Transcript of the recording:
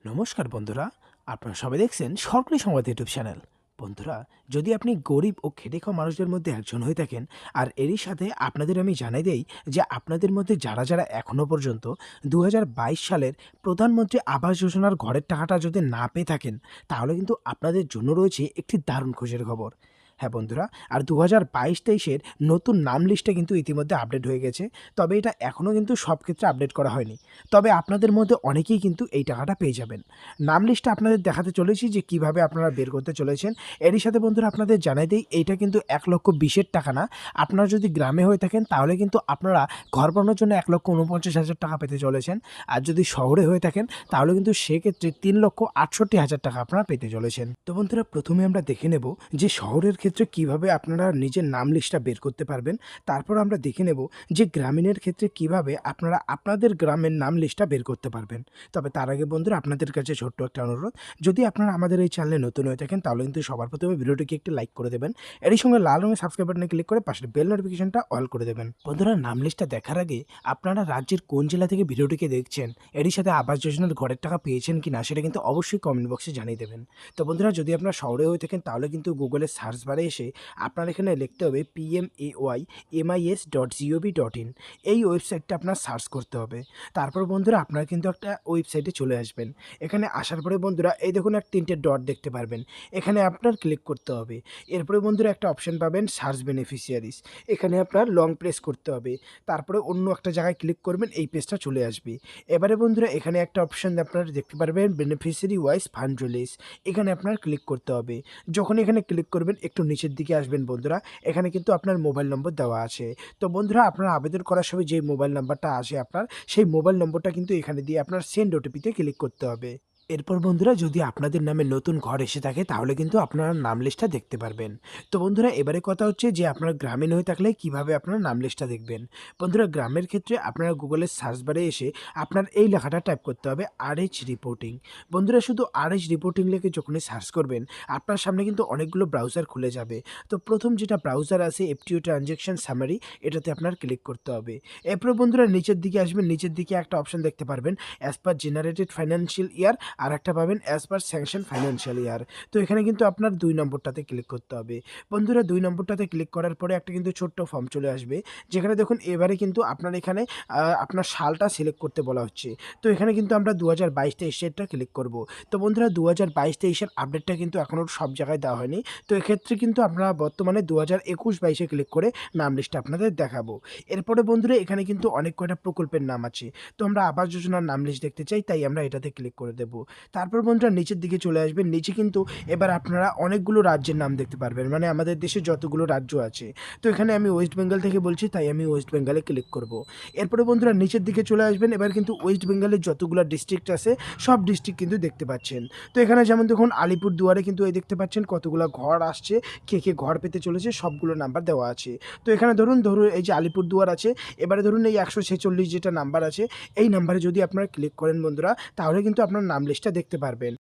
নমস্কার বন্ধুরা, আপনারা সবাই দেখছেন সরকারি সংবাদ ইউটিউব চ্যানেল। বন্ধুরা, যদি আপনি গরিব ও খেটে খাওয়া মানুষদের মধ্যে একজন হয়ে থাকেন, আর এরই সাথে আপনাদের আমি জানাই দেই যে আপনাদের মধ্যে যারা এখনও পর্যন্ত 2022 সালের প্রধানমন্ত্রী আবাস যোজনার ঘরের টাকাটা যদি না পেয়ে থাকেন, তাহলে কিন্তু আপনাদের জন্য রয়েছে একটি দারুণ খুশির খবর। হ্যাঁ বন্ধুরা, আর 2022-23-এর নতুন নাম লিস্টে কিন্তু ইতিমধ্যে আপডেট হয়ে গেছে। তবে এটা এখনও কিন্তু সব ক্ষেত্রে আপডেট করা হয়নি। তবে আপনাদের মধ্যে অনেকেই কিন্তু এই টাকাটা পেয়ে যাবেন। নাম লিস্টটা আপনাদের দেখাতে চলেছি যে কিভাবে আপনারা বের করতে চলেছেন। এরই সাথে বন্ধুরা আপনাদের জানাই দেই, এইটা কিন্তু 1,20,000 টাকা না। আপনারা যদি গ্রামে হয়ে থাকেন তাহলে কিন্তু আপনারা ঘর বানানোর জন্য 1,49,000 টাকা পেতে চলেছেন। আর যদি শহরে হয়ে থাকেন তাহলে কিন্তু সেক্ষেত্রে 3,68,000 টাকা আপনারা পেতে চলেছেন। তো বন্ধুরা, প্রথমে আমরা দেখে নেব যে শহরের ক্ষেত্রে কিভাবে আপনারা নিজের নাম লিস্টটা বের করতে পারবেন। তারপর আমরা দেখে নেব যে গ্রামীণের ক্ষেত্রে কিভাবে আপনারা আপনাদের গ্রামের নাম লিস্টটা বের করতে পারবেন। তবে তার আগে বন্ধুরা, আপনাদের কাছে ছোট্ট একটা অনুরোধ, যদি আপনারা আমাদের এই চ্যানেলে নতুন হয়ে থাকেন তাহলে কিন্তু সবার প্রথমে ভিডিওটিকে একটি লাইক করে দেবেন। এরই সঙ্গে লাল রঙের সাবস্ক্রাইব বাটনে ক্লিক করে পাশের বেল নোটিফিকেশনটা অল করে দেবেন। বন্ধুরা, নাম লিস্টটা দেখার আগে আপনারা রাজ্যের কোন জেলা থেকে ভিডিওটিকে দেখছেন, এরই সাথে আবাস যোজনার ঘরের টাকা পেয়েছেন কিনা সেটা কিন্তু অবশ্যই কমেন্ট বক্সে জানিয়ে দেবেন। তো বন্ধুরা, যদি আপনারা শহরে হয়ে থাকেন তাহলে কিন্তু গুগলের সার্চ বারে এসে আপনার এখানে লিখতে হবে pmaoy.mis.gov.in। এই ওয়েবসাইটটা আপনার সার্চ করতে হবে। তারপর বন্ধুরা আপনারা কিন্তু একটা ওয়েবসাইটে চলে আসবেন। এখানে আসার পরে বন্ধুরা এই দেখুন এক 3টে ডট দেখতে পারবেন। এখানে আপনার ক্লিক করতে হবে। এরপরে বন্ধুরা একটা অপশন পাবেন সার্চ বেনিফিশিয়ারিজ। এখানে আপনার লং প্রেস করতে হবে। তারপরে অন্য একটা জায়গায় ক্লিক করবেন, এই পেজটা চলে আসবে। এবারে বন্ধুরা এখানে একটা অপশন আপনারা দেখতে পারবেন বেনিফিশিয়ারি ওয়াইজ ফান্ড রিলিজ। এখানে আপনার ক্লিক করতে হবে। যখন এখানে ক্লিক করবেন একটু নিচের দিকে আসবেন বন্ধুরা, এখানে কিন্তু আপনার মোবাইল নম্বর দেওয়া আছে। তো বন্ধুরা, আপনারা আবেদন করার সময় যে মোবাইল নাম্বারটা আসে আপনার, সেই মোবাইল নম্বরটা কিন্তু এখানে দিয়ে আপনার সেন্ড ওটিপিতে ক্লিক করতে হবে। এরপর বন্ধুরা, যদি আপনাদের নামে নতুন ঘর এসে থাকে তাহলে কিন্তু আপনারা নাম লিস্টটা দেখতে পারবেন। তো বন্ধুরা, এবারে কথা হচ্ছে যে আপনারা গ্রামীণ হয়ে থাকলে কিভাবে আপনারা নাম লিস্টটা দেখবেন। বন্ধুরা, গ্রামের ক্ষেত্রে আপনারা গুগলের সার্চ বারে এসে আপনার এই লেখাটা টাইপ করতে হবে RH রিপোর্টিং। বন্ধুরা, শুধু RH রিপোর্টিং লিখে যখনই সার্চ করবেন আপনার সামনে কিন্তু অনেকগুলো ব্রাউজার খুলে যাবে। তো প্রথম যেটা ব্রাউজার আছে FTO ট্রানজ্যাকশন সামারি, এটাতে আপনার ক্লিক করতে হবে। এরপর বন্ধুরা নিচের দিকে আসবেন, নিচের দিকে একটা অপশন দেখতে পারবেন as per generated financial year, আর একটা পাবেন as per sanction financial year. তো এখানে কিন্তু আপনার 2 নম্বরটাতে ক্লিক করতে হবে। বন্ধুরা, 2 নম্বরটাতে ক্লিক করার পরে একটা কিন্তু ছোট্ট ফর্ম চলে আসবে, যেখানে দেখুন এবারে কিন্তু আপনার এখানে আপনার সালটা সিলেক্ট করতে বলা হচ্ছে। তো এখানে কিন্তু আমরা 2022-23-এরটা ক্লিক করব। তো বন্ধুরা, 2022-23-এর আপডেটটা কিন্তু এখনও সব জায়গায় দেওয়া হয়নি। তো এক্ষেত্রে কিন্তু আপনারা বর্তমানে 2021-22-এ ক্লিক করে নাম লিস্টটা আপনাদের দেখাবো। এরপরে বন্ধুরা এখানে কিন্তু অনেক কয়টা প্রকল্পের নাম আছে। তো আমরা আবাস যোজনার নাম লিস্ট দেখতে চাই, তাই আমরা এটাতে ক্লিক করে দেব। তারপর বন্ধুরা নিচের দিকে চলে আসবেন। নিচে কিন্তু এবার আপনারা অনেকগুলো রাজ্যের নাম দেখতে পারবেন, মানে আমাদের দেশে যতগুলো রাজ্য আছে। তো এখানে আমি ওয়েস্ট বেঙ্গল থেকে বলছি, তাই আমি ওয়েস্ট বেঙ্গলে ক্লিক করব। এরপরে বন্ধুরা নিচের দিকে চলে আসবেন। এবার কিন্তু ওয়েস্ট বেঙ্গলের যতগুলো ডিস্ট্রিক্ট আছে সব ডিস্ট্রিক্ট কিন্তু দেখতে পাচ্ছেন। তো এখানে যেমন দেখুন আলিপুরদুয়ারে কিন্তু এই দেখতে পাচ্ছেন কতগুলো ঘর আসছে, কে ঘর পেতে চলেছে সবগুলো নাম্বার দেওয়া আছে। তো এখানে ধরুন এই যে আলিপুরদুয়ার আছে, এবারে ধরুন এই 146 যেটা নাম্বার আছে, এই নাম্বারে যদি আপনারা ক্লিক করেন বন্ধুরা, তাহলে কিন্তু আপনার নাম লিস্টটা দেখতে পারবেন।